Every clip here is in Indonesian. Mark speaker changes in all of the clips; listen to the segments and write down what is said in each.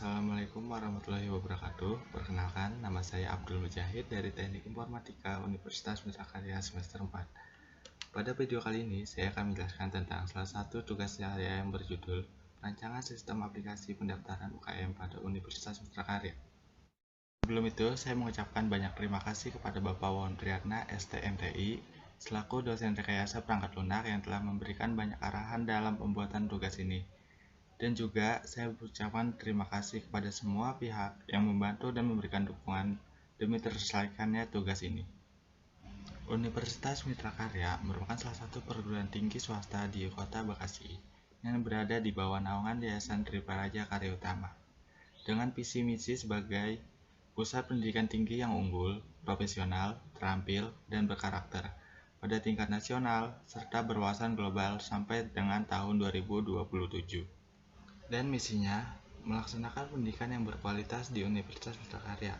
Speaker 1: Assalamualaikum warahmatullahi wabarakatuh. Perkenalkan, nama saya Abdul Mujahid dari Teknik Informatika Universitas Mitra Karya semester 4. Pada video kali ini, saya akan menjelaskan tentang salah satu tugas saya yang berjudul Rancangan Sistem Aplikasi Pendaftaran UKM pada Universitas Mitra Karya. Sebelum itu, saya mengucapkan banyak terima kasih kepada Bapak Wawan Priyatna, STMTI, selaku dosen rekayasa perangkat lunak yang telah memberikan banyak arahan dalam pembuatan tugas ini. Dan juga saya mengucapkan terima kasih kepada semua pihak yang membantu dan memberikan dukungan demi terselesaikannya tugas ini. Universitas Mitra Karya merupakan salah satu perguruan tinggi swasta di Kota Bekasi yang berada di bawah naungan Yayasan Triparaja Karya Utama. Dengan visi misi sebagai pusat pendidikan tinggi yang unggul, profesional, terampil, dan berkarakter pada tingkat nasional serta berwawasan global sampai dengan tahun 2027. Dan misinya melaksanakan pendidikan yang berkualitas di Universitas Mitra Karya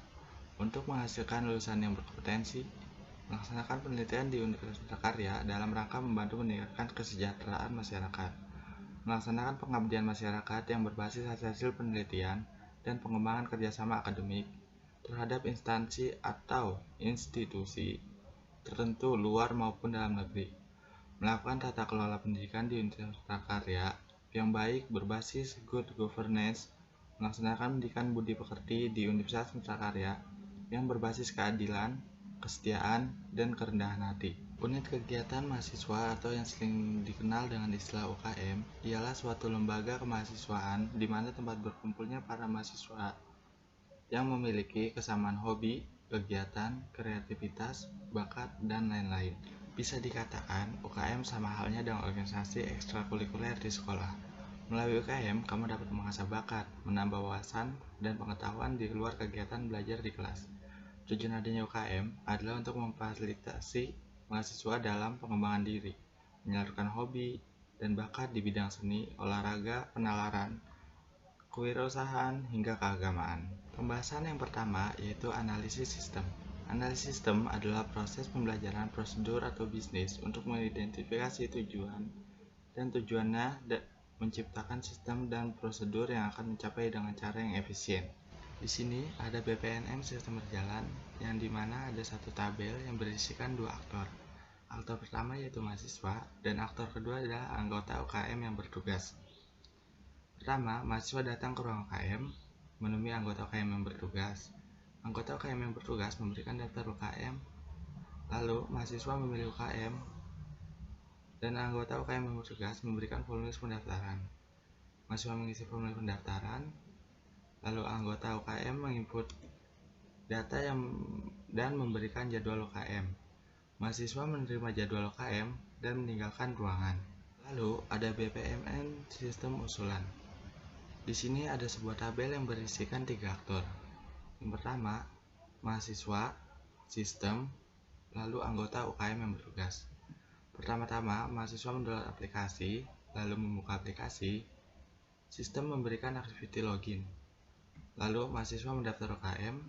Speaker 1: untuk menghasilkan lulusan yang berkompetensi, melaksanakan penelitian di Universitas Mitra Karya dalam rangka membantu meningkatkan kesejahteraan masyarakat, melaksanakan pengabdian masyarakat yang berbasis hasil penelitian dan pengembangan kerjasama akademik terhadap instansi atau institusi tertentu luar maupun dalam negeri, melakukan tata kelola pendidikan di Universitas Mitra Karya yang baik berbasis good governance, melaksanakan pendidikan budi pekerti di Universitas Mitra Karya yang berbasis keadilan, kesetiaan, dan kerendahan hati. Unit kegiatan mahasiswa atau yang sering dikenal dengan istilah UKM ialah suatu lembaga kemahasiswaan di mana tempat berkumpulnya para mahasiswa yang memiliki kesamaan hobi, kegiatan, kreativitas, bakat, dan lain-lain. Bisa dikatakan, UKM sama halnya dengan organisasi ekstrakurikuler di sekolah. Melalui UKM, kamu dapat mengasah bakat, menambah wawasan, dan pengetahuan di luar kegiatan belajar di kelas. Tujuan adanya UKM adalah untuk memfasilitasi mahasiswa dalam pengembangan diri, menyalurkan hobi dan bakat di bidang seni, olahraga, penalaran, kewirausahaan, hingga keagamaan. Pembahasan yang pertama yaitu analisis sistem. Analisis sistem adalah proses pembelajaran prosedur atau bisnis untuk mengidentifikasi tujuan dan tujuannya menciptakan sistem dan prosedur yang akan mencapai dengan cara yang efisien. Di sini ada BPNM sistem berjalan yang dimana ada satu tabel yang berisikan dua aktor. Aktor pertama yaitu mahasiswa dan aktor kedua adalah anggota UKM yang bertugas. Pertama, mahasiswa datang ke ruang UKM menemui anggota UKM yang bertugas. Anggota UKM yang bertugas memberikan daftar UKM, lalu mahasiswa memilih UKM, dan anggota UKM yang bertugas memberikan formulir pendaftaran. Mahasiswa mengisi formulir pendaftaran, lalu anggota UKM menginput data dan memberikan jadwal UKM. Mahasiswa menerima jadwal UKM dan meninggalkan ruangan. Lalu ada BPMN sistem usulan. Di sini ada sebuah tabel yang berisikan tiga aktor. Yang pertama, mahasiswa, sistem, lalu anggota UKM yang bertugas. Pertama-tama, mahasiswa mendownload aplikasi, lalu membuka aplikasi. Sistem memberikan activity login. Lalu mahasiswa mendaftar UKM.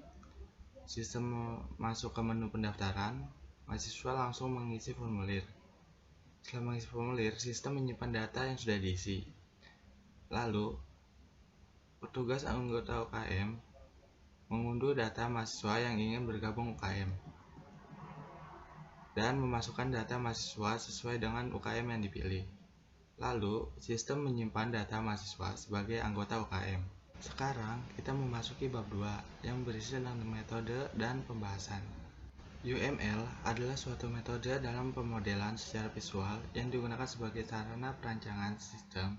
Speaker 1: Sistem masuk ke menu pendaftaran. Mahasiswa langsung mengisi formulir. Setelah mengisi formulir, sistem menyimpan data yang sudah diisi. Lalu, petugas anggota UKM mengunduh data mahasiswa yang ingin bergabung UKM dan memasukkan data mahasiswa sesuai dengan UKM yang dipilih. Lalu, sistem menyimpan data mahasiswa sebagai anggota UKM. Sekarang, kita memasuki bab 2 yang berisi tentang metode dan pembahasan. UML adalah suatu metode dalam pemodelan secara visual yang digunakan sebagai sarana perancangan sistem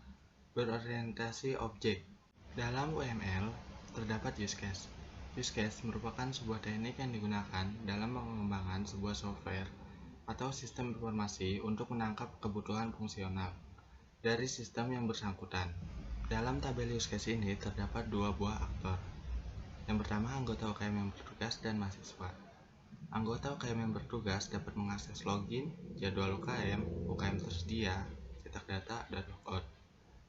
Speaker 1: berorientasi objek. Dalam UML, terdapat use case. Use case merupakan sebuah teknik yang digunakan dalam pengembangan sebuah software atau sistem informasi untuk menangkap kebutuhan fungsional dari sistem yang bersangkutan. Dalam tabel use case ini terdapat dua buah aktor. Yang pertama, anggota UKM yang bertugas dan mahasiswa. Anggota UKM yang bertugas dapat mengakses login, jadwal UKM, UKM tersedia, cetak data, dan logout.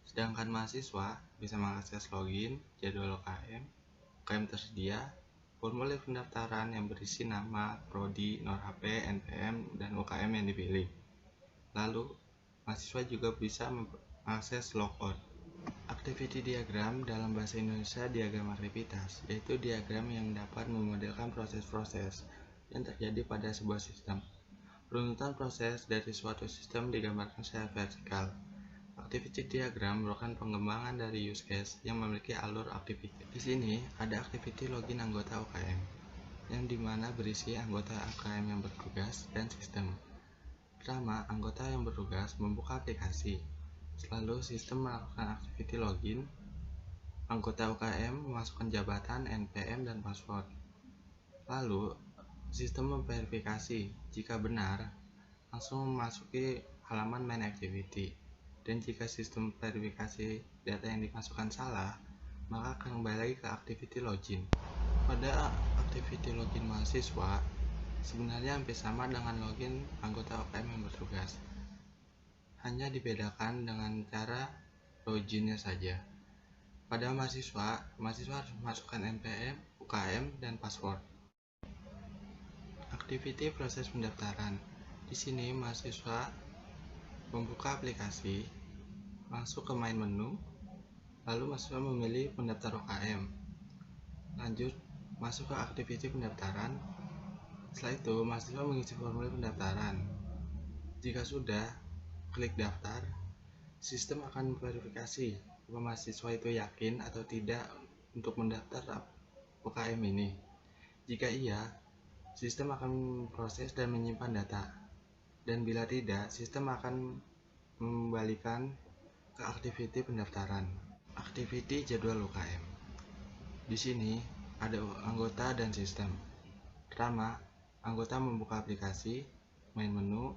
Speaker 1: Sedangkan mahasiswa bisa mengakses login, jadwal UKM, UKM tersedia, formulir pendaftaran yang berisi nama, prodi, nomor HP, NPM, dan UKM yang dipilih. Lalu, mahasiswa juga bisa mengakses logout. Activity diagram dalam bahasa Indonesia diagram aktivitas, yaitu diagram yang dapat memodelkan proses-proses yang terjadi pada sebuah sistem. Runutan proses dari suatu sistem digambarkan secara vertikal. Activity diagram merupakan pengembangan dari use case yang memiliki alur activity. Di sini ada activity login anggota UKM, yang dimana berisi anggota UKM yang bertugas dan sistem. Pertama, anggota yang bertugas membuka aplikasi. Lalu sistem melakukan activity login. Anggota UKM memasukkan jabatan, NPM, dan password. Lalu sistem memverifikasi. Jika benar, langsung memasuki halaman main activity. Dan jika sistem verifikasi data yang dimasukkan salah, maka akan kembali lagi ke activity login. Pada activity login mahasiswa, sebenarnya hampir sama dengan login anggota UKM yang bertugas. Hanya dibedakan dengan cara loginnya saja. Pada mahasiswa harus memasukkan NPM, UKM, dan password. Activity proses pendaftaran. Di sini mahasiswa membuka aplikasi, masuk ke main menu, lalu mahasiswa memilih pendaftar UKM. Lanjut, masuk ke activity pendaftaran. Setelah itu, mahasiswa mengisi formulir pendaftaran. Jika sudah, klik daftar. Sistem akan memverifikasi bahwa mahasiswa itu yakin atau tidak untuk mendaftar UKM ini. Jika iya, sistem akan memproses dan menyimpan data. Dan bila tidak, sistem akan mengembalikan ke activity pendaftaran. Activity jadwal UKM. Di sini ada anggota dan sistem. Pertama, anggota membuka aplikasi, main menu,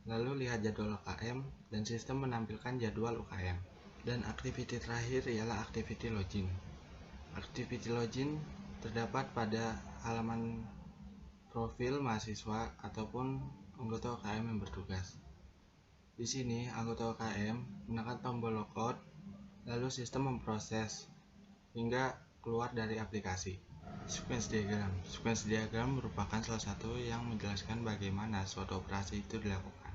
Speaker 1: lalu lihat jadwal UKM, dan sistem menampilkan jadwal UKM. Dan activity terakhir ialah activity login. Activity login terdapat pada halaman profil mahasiswa ataupun anggota UKM yang bertugas. Di sini anggota UKM menekan tombol logout, lalu sistem memproses hingga keluar dari aplikasi. Sequence diagram. Sequence diagram merupakan salah satu yang menjelaskan bagaimana suatu operasi itu dilakukan.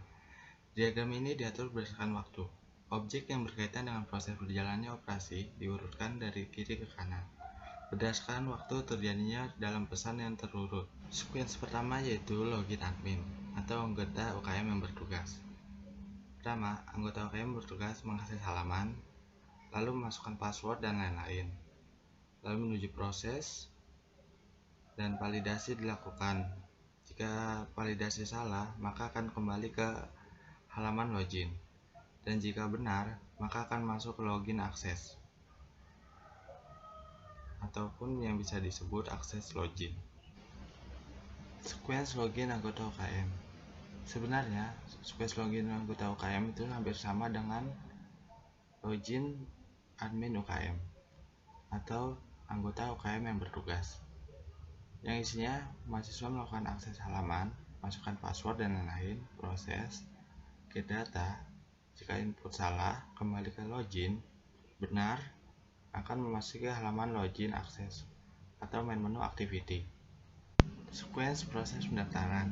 Speaker 1: Diagram ini diatur berdasarkan waktu. Objek yang berkaitan dengan proses berjalannya operasi diurutkan dari kiri ke kanan, berdasarkan waktu terjadinya dalam pesan yang terurut. Sequence pertama yaitu login admin atau anggota UKM yang bertugas. Pertama, anggota UKM bertugas mengakses halaman, lalu memasukkan password dan lain-lain. Lalu menuju proses dan validasi dilakukan. Jika validasi salah, maka akan kembali ke halaman login, dan jika benar, maka akan masuk ke login akses ataupun yang bisa disebut akses login. Sequence login anggota UKM. Sebenarnya sequence login anggota UKM itu hampir sama dengan login admin UKM atau anggota UKM yang bertugas, yang isinya mahasiswa melakukan akses halaman, masukkan password dan lain-lain, proses, get data. Jika input salah, kembali ke login. Benar, akan memasuki halaman login akses atau main menu activity. Sequence proses pendaftaran.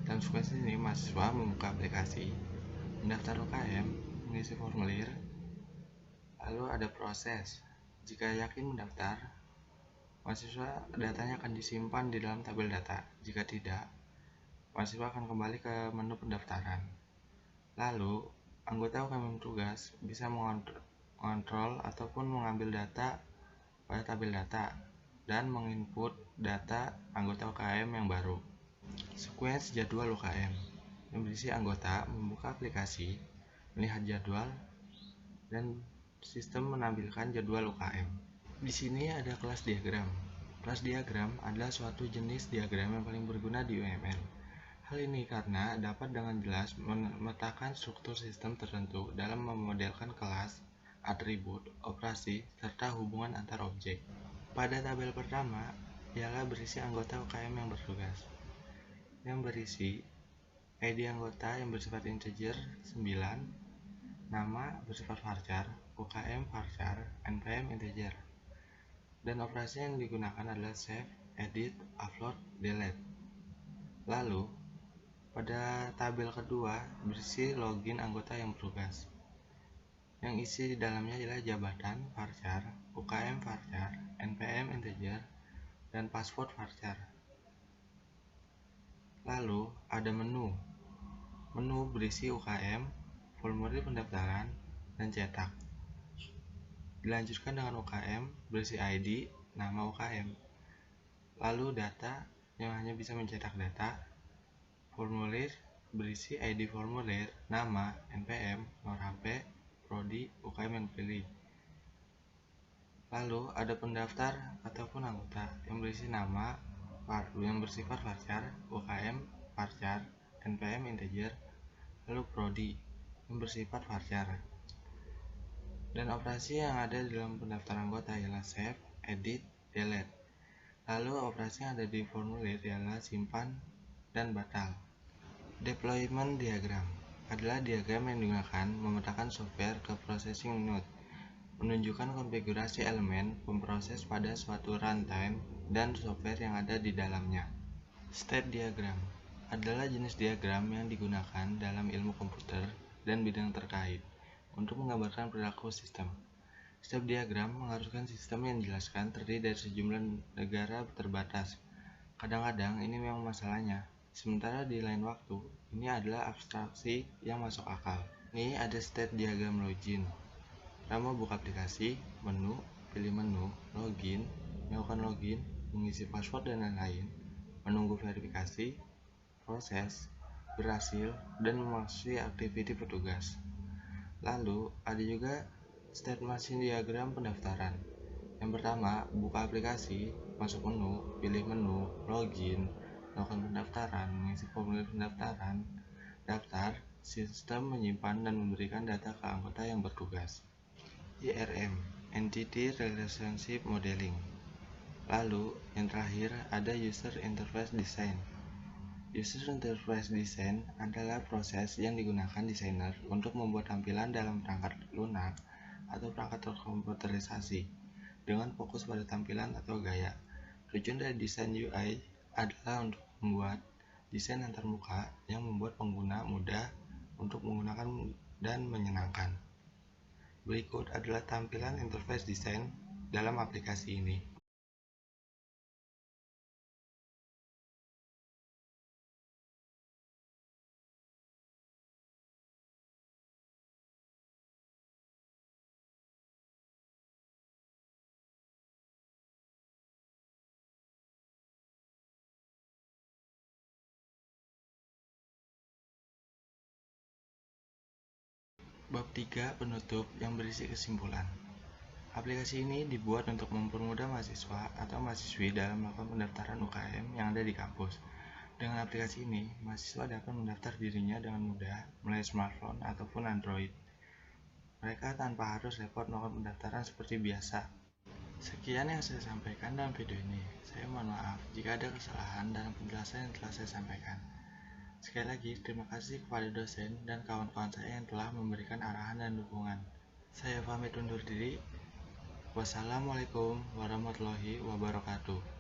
Speaker 1: Dalam sequence ini, mahasiswa membuka aplikasi, mendaftar UKM, mengisi formulir, lalu ada proses. Jika yakin mendaftar, mahasiswa datanya akan disimpan di dalam tabel data. Jika tidak, mahasiswa akan kembali ke menu pendaftaran. Lalu, anggota UKM bertugas bisa mengontrol ataupun mengambil data pada tabel data dan menginput data anggota UKM yang baru. Sequence jadwal UKM yang berisi anggota membuka aplikasi, melihat jadwal, dan sistem menampilkan jadwal UKM. Di sini ada kelas diagram. Kelas diagram adalah suatu jenis diagram yang paling berguna di UML. Hal ini karena dapat dengan jelas memetakan struktur sistem tertentu dalam memodelkan kelas, atribut, operasi, serta hubungan antar objek. Pada tabel pertama ialah berisi anggota UKM yang bertugas, yang berisi ID anggota yang bersifat integer 9, nama bersifat varchar, UKM varchar, NPM integer, dan operasi yang digunakan adalah save, edit, upload, delete. Lalu pada tabel kedua berisi login anggota yang bertugas. yang isi di dalamnya adalah jabatan varchar, UKM varchar, NPM integer, dan password varchar. Lalu ada menu. Menu berisi UKM, formulir pendaftaran, dan cetak. Dilanjutkan dengan UKM berisi ID, nama UKM. Lalu data yang hanya bisa mencetak data. Formulir berisi ID formulir, nama, NPM, nomor HP, prodi, UKM yang dipilih. Lalu ada pendaftar ataupun anggota yang berisi nama, yang bersifat varchar, UKM varchar, NPM integer, lalu prodi yang bersifat varchar. Dan operasi yang ada di dalam pendaftar anggota ialah save, edit, delete. Lalu operasi yang ada di formulir ialah simpan dan batal. Deployment diagram adalah diagram yang digunakan memetakan software ke processing node, menunjukkan konfigurasi elemen pemproses pada suatu runtime dan software yang ada di dalamnya. State diagram adalah jenis diagram yang digunakan dalam ilmu komputer dan bidang terkait untuk menggambarkan perilaku sistem. State diagram mengharuskan sistem yang dijelaskan terdiri dari sejumlah negara terbatas. Kadang-kadang ini memang masalahnya, sementara di lain waktu ini adalah abstraksi yang masuk akal. Ini ada state diagram login. Pertama, buka aplikasi, menu, pilih menu, login, melakukan login, mengisi password dan lain-lain, menunggu verifikasi, proses, berhasil, dan memasuki aktiviti petugas. Lalu, ada juga state machine diagram pendaftaran. Yang pertama, buka aplikasi, masuk menu, pilih menu, login, melakukan pendaftaran, mengisi formulir pendaftaran, daftar, sistem menyimpan dan memberikan data ke anggota yang bertugas. IRM, Entity Relationship Modeling. Lalu, yang terakhir ada User Interface Design. User Interface Design adalah proses yang digunakan desainer untuk membuat tampilan dalam perangkat lunak atau perangkat terkomputerisasi dengan fokus pada tampilan atau gaya. Tujuan dari desain UI adalah untuk membuat desain antarmuka yang membuat pengguna mudah untuk menggunakan dan menyenangkan. Berikut adalah tampilan interface desain dalam aplikasi ini. Bab 3 penutup yang berisi kesimpulan. Aplikasi ini dibuat untuk mempermudah mahasiswa atau mahasiswi dalam melakukan pendaftaran UKM yang ada di kampus. Dengan aplikasi ini, mahasiswa dapat mendaftar dirinya dengan mudah melalui smartphone ataupun Android. Mereka tanpa harus repot melakukan pendaftaran seperti biasa. Sekian yang saya sampaikan dalam video ini. Saya mohon maaf jika ada kesalahan dalam penjelasan yang telah saya sampaikan. Sekali lagi, terima kasih kepada dosen dan kawan-kawan saya yang telah memberikan arahan dan dukungan. Saya pamit undur diri. Wassalamualaikum warahmatullahi wabarakatuh.